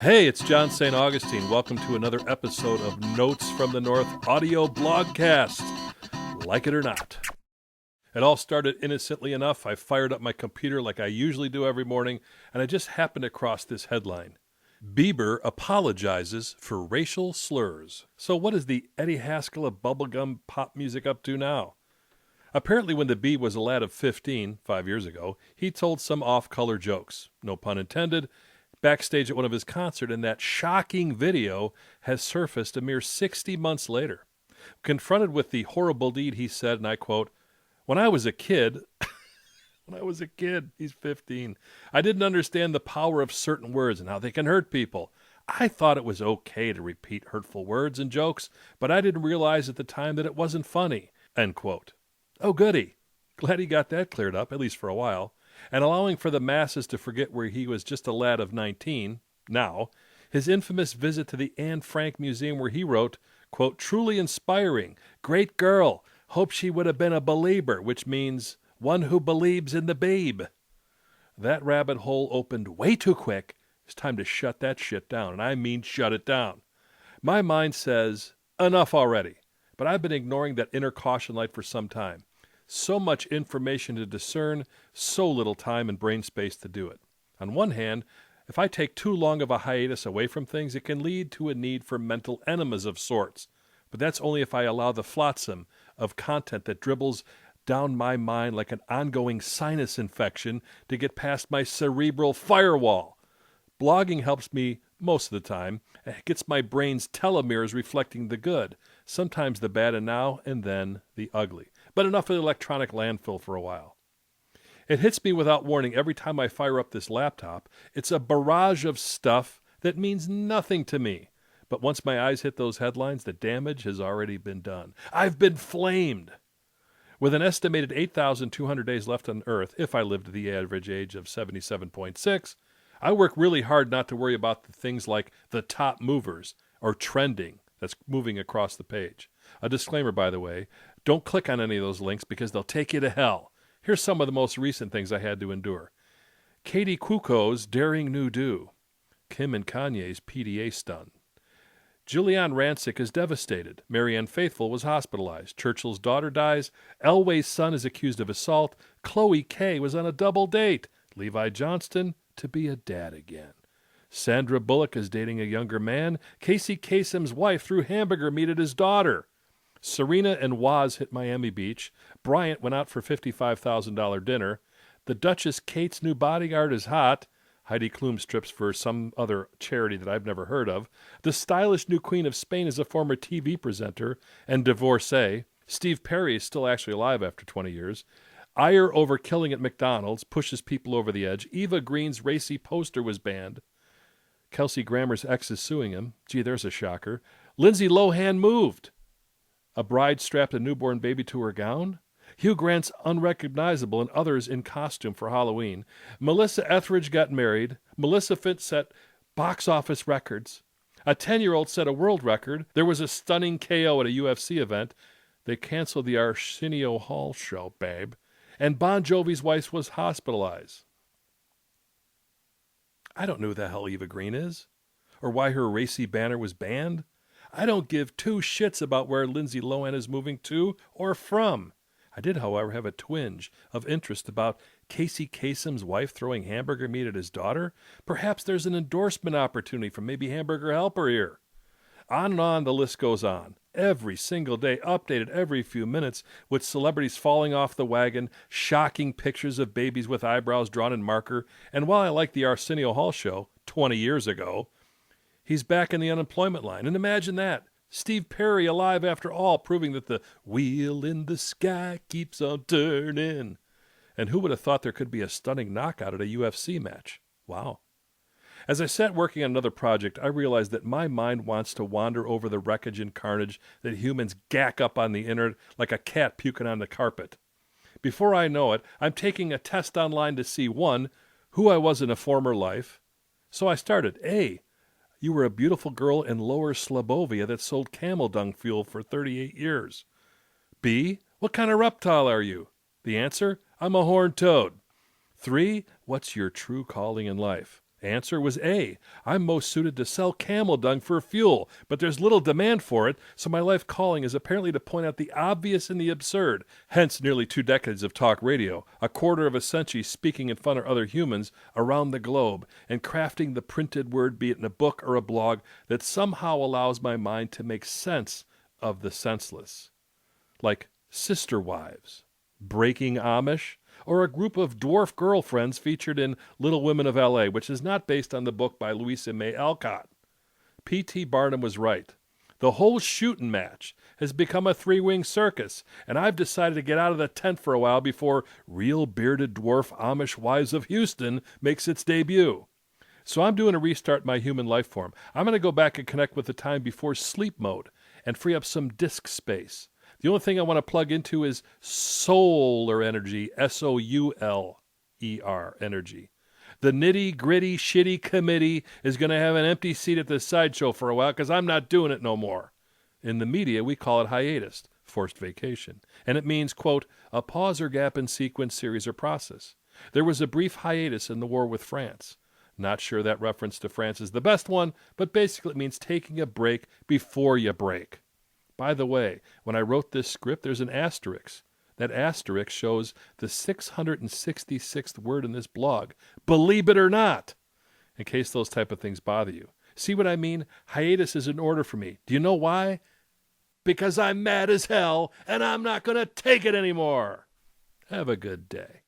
Hey, it's John St.Augustine. Welcome to another episode of Notes from the North audio blogcast. Like it or not. It all started innocently enough. I fired up my computer like I usually do every morning, and I just happened across this headline. Bieber apologizes for racial slurs. So what is the Eddie Haskell of bubblegum pop music up to now? Apparently when the Bee was a lad of 15, 5 years ago, he told some off-color jokes, no pun intended, backstage at one of his concerts, and that shocking video has surfaced a mere 60 months later. Confronted with the horrible deed, he said, and I quote, when I was a kid, he's 15, I didn't understand the power of certain words and how they can hurt people. I thought it was okay to repeat hurtful words and jokes, but I didn't realize at the time that it wasn't funny, end quote. Oh, goody. Glad he got that cleared up, at least for a while. And allowing for the masses to forget where he was just a lad of 19, now, his infamous visit to the Anne Frank Museum where he wrote, quote, truly inspiring, great girl, hope she would have been a believer, which means one who believes in the babe. That rabbit hole opened way too quick. It's time to shut that shit down, and I mean shut it down. My mind says, enough already, but I've been ignoring that inner caution light for some time. So much information to discern, so little time and brain space to do it. On one hand, if I take too long of a hiatus away from things, it can lead to a need for mental enemas of sorts. But that's only if I allow the flotsam of content that dribbles down my mind like an ongoing sinus infection to get past my cerebral firewall. Blogging helps me most of the time. It gets my brain's telomeres reflecting the good, sometimes the bad, and now and then the ugly. But enough of the electronic landfill for a while. It hits me without warning every time I fire up this laptop. It's a barrage of stuff that means nothing to me. But once my eyes hit those headlines, the damage has already been done. I've been flamed. With an estimated 8,200 days left on Earth, if I live to the average age of 77.6, I work really hard not to worry about the things like the top movers or trending that's moving across the page. A disclaimer, by the way, don't click on any of those links because they'll take you to hell. Here's some of the most recent things I had to endure. Katie Kuko's daring new do. Kim and Kanye's PDA stun. Julianne Rancic is devastated. Marianne Faithfull was hospitalized. Churchill's daughter dies. Elway's son is accused of assault. Chloe K was on a double date. Levi Johnston to be a dad again. Sandra Bullock is dating a younger man. Casey Kasem's wife threw hamburger meat at his daughter. Serena and Waz hit Miami Beach. Bryant went out for $55,000 dinner. The Duchess Kate's new bodyguard is hot. Heidi Klum strips for some other charity that I've never heard of. The stylish new Queen of Spain is a former TV presenter and divorcee. Steve Perry is still actually alive after 20 years. Ire over killing at McDonald's pushes people over the edge. Eva Green's racy poster was banned. Kelsey Grammer's ex is suing him. Gee, there's a shocker. Lindsay Lohan moved. A bride strapped a newborn baby to her gown. Hugh Grant's unrecognizable and others in costume for Halloween. Melissa Etheridge got married. Melissa Fitz set box office records. A 10-year-old set a world record. There was a stunning KO at a UFC event. They canceled the Arsenio Hall show, babe. And Bon Jovi's wife was hospitalized. I don't know who the hell Eva Green is, or why her racy banner was banned. I don't give two shits about where Lindsay Lohan is moving to or from. I did, however, have a twinge of interest about Casey Kasem's wife throwing hamburger meat at his daughter. Perhaps there's an endorsement opportunity from maybe Hamburger Helper here. On and on the list goes on. Every single day, updated every few minutes, with celebrities falling off the wagon, shocking pictures of babies with eyebrows drawn in marker. And while I like the Arsenio Hall show 20 years ago, he's back in the unemployment line. And imagine that. Steve Perry alive after all, proving that the wheel in the sky keeps on turning. And who would have thought there could be a stunning knockout at a UFC match? Wow. As I sat working on another project, I realized that my mind wants to wander over the wreckage and carnage that humans gack up on the internet like a cat puking on the carpet. Before I know it, I'm taking a test online to see, 1, who I was in a former life. So I started, A, you were a beautiful girl in Lower Slobovia that sold camel dung fuel for 38 years. B, what kind of reptile are you? The answer, I'm a horned toad. 3, what's your true calling in life? Answer was A. I'm most suited to sell camel dung for fuel, but there's little demand for it, so my life calling is apparently to point out the obvious and the absurd. Hence nearly 2 decades of talk radio, a quarter of a century speaking in front of other humans around the globe, and crafting the printed word, be it in a book or a blog, that somehow allows my mind to make sense of the senseless. Like sister wives, breaking Amish, or a group of dwarf girlfriends featured in Little Women of L.A., which is not based on the book by Louisa May Alcott. P.T. Barnum was right. The whole shooting match has become a 3-wing circus, and I've decided to get out of the tent for a while before Real Bearded Dwarf Amish Wives of Houston makes its debut. So I'm doing a restart my human life form. I'm going to go back and connect with the time before sleep mode and free up some disk space. The only thing I want to plug into is solar energy, SOULER energy. The nitty-gritty, shitty committee is going to have an empty seat at the sideshow for a while because I'm not doing it no more. In the media, we call it hiatus, forced vacation. And it means, quote, a pause or gap in sequence, series, or process. There was a brief hiatus in the war with France. Not sure that reference to France is the best one, but basically it means taking a break before you break. By the way, when I wrote this script, there's an asterisk. That asterisk shows the 666th word in this blog. Believe it or not! In case those type of things bother you. See what I mean? Hiatus is in order for me. Do you know why? Because I'm mad as hell, and I'm not going to take it anymore. Have a good day.